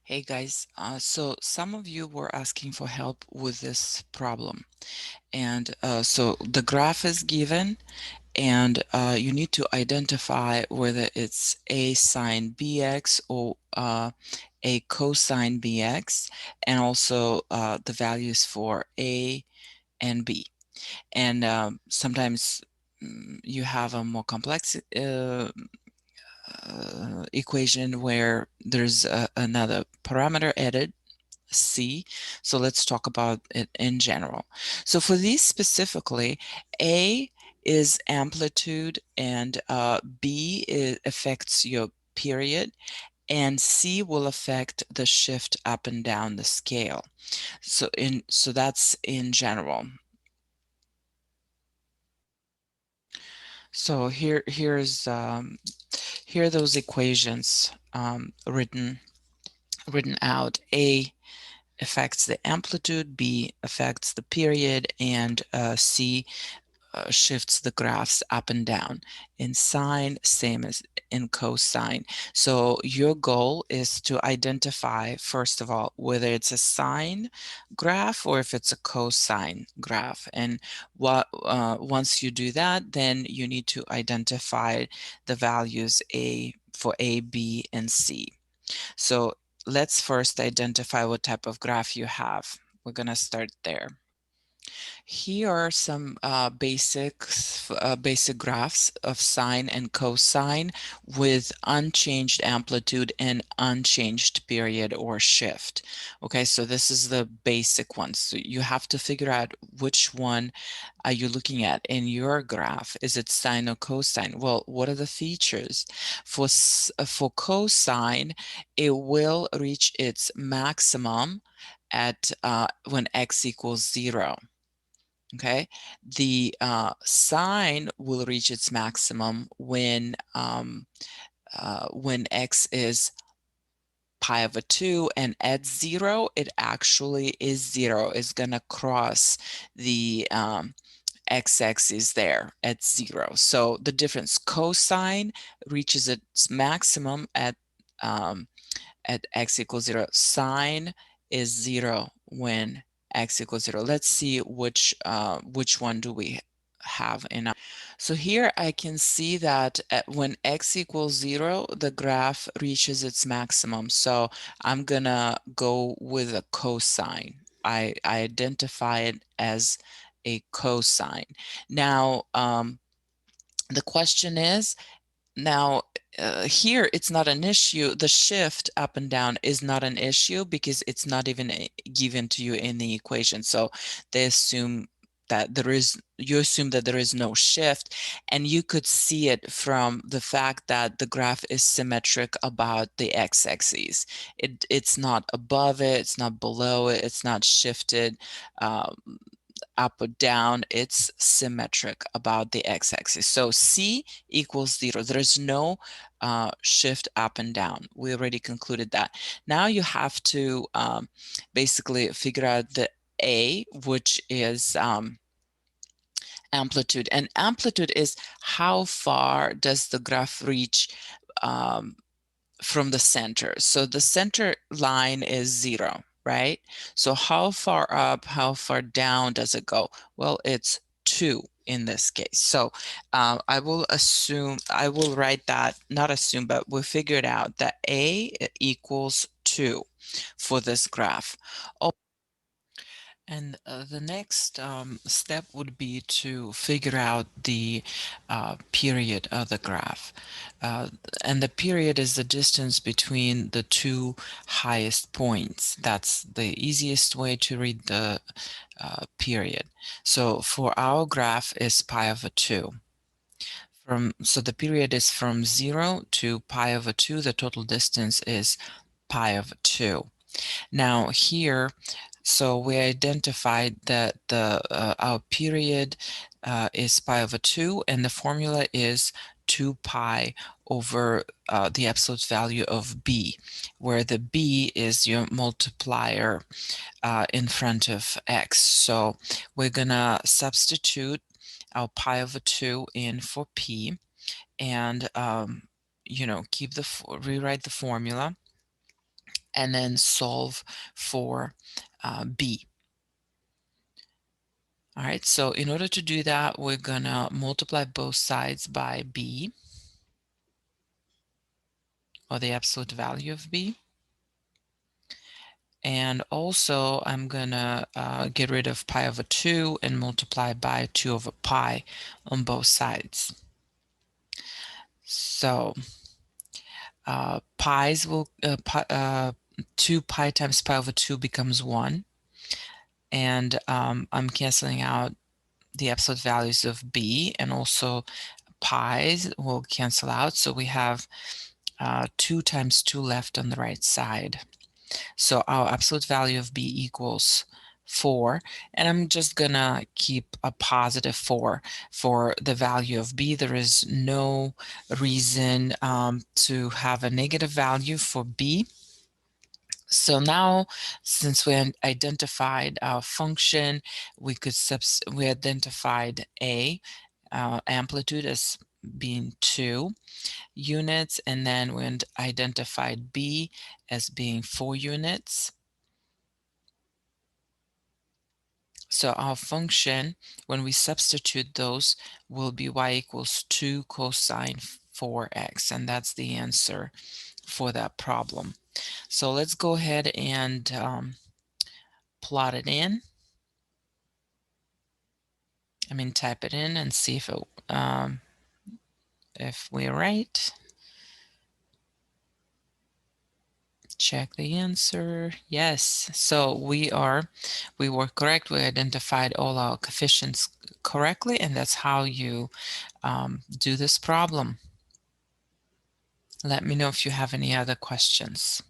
Hey guys, so some of you were asking for help with this problem. And so the graph is given, and you need to identify whether it's a sine bx or a cosine bx, and also the values for a and b. And sometimes you have a more complex equation where there's another parameter added, C. So let's talk about it in general. So for these specifically, A is amplitude, and B affects your period, and C will affect the shift up and down the scale. So that's in general. So here are those equations written out. A affects the amplitude, B affects the period, and C shifts the graphs up and down. In sine, same as in cosine. So your goal is to identify, first of all, whether it's a sine graph or if it's a cosine graph. And once you do that, then you need to identify the values for A, B, and C. So let's first identify what type of graph you have. We're going to start there. Here are some basic graphs of sine and cosine with unchanged amplitude and unchanged period or shift. Okay, so this is the basic one. So you have to figure out which one are you looking at in your graph. Is it sine or cosine? Well, what are the features? For cosine, it will reach its maximum at when x equals 0. Okay, the sine will reach its maximum when x is pi over 2, and at 0 it actually is 0. It's going to cross the x-axis there at 0. So the difference, cosine reaches its maximum at x equals 0. Sine is 0 when x equals 0. Let's see which one do we have in our. So here I can see that when x equals 0, the graph reaches its maximum. So I'm gonna go with a cosine. I identify it as a cosine. Now, the question is, now, here it's not an issue. The shift up and down is not an issue because it's not even given to you in the equation. So they assume that you assume that there is no shift, and you could see it from the fact that the graph is symmetric about the x-axis. It's not above it, it's not below it, it's not shifted up or down, it's symmetric about the x-axis. So C equals 0. There's no shift up and down. We already concluded that. Now you have to basically figure out the A, which is amplitude. And amplitude is how far does the graph reach from the center. So the center line is 0, right? So how far up, how far down does it go? Well, it's 2 in this case. So I will write that, not assume, but we'll figure it out that A equals 2 for this graph. And the next step would be to figure out the period of the graph. And the period is the distance between the two highest points. That's the easiest way to read the period. So for our graph is pi over 2. So the period is from 0 to pi over 2. The total distance is pi over 2. Now here, so we identified that our period is pi over 2, and the formula is 2 pi over the absolute value of b, where the b is your multiplier in front of x. So we're gonna substitute our pi over 2 in for p, and rewrite the formula. and then solve for b. All right, so in order to do that, we're gonna multiply both sides by b, or the absolute value of b. And also, I'm gonna get rid of pi over 2 and multiply by 2 over pi on both sides. So pi's will 2 pi times pi over 2 becomes 1, and I'm canceling out the absolute values of b, and also pi's will cancel out, so we have 2 times 2 left on the right side. So our absolute value of b equals 4, and I'm just gonna keep a positive 4 for the value of b. There is no reason to have a negative value for b. So now, since we identified our function, we identified a amplitude as being 2 units, and then we identified b as being 4 units. So our function, when we substitute those, will be y equals 2 cosine 4x, and that's the answer for that problem. So let's go ahead and plot it in. Type it in and see if we're right. Check the answer. Yes, so we were correct. We identified all our coefficients correctly, and that's how you do this problem. Let me know if you have any other questions.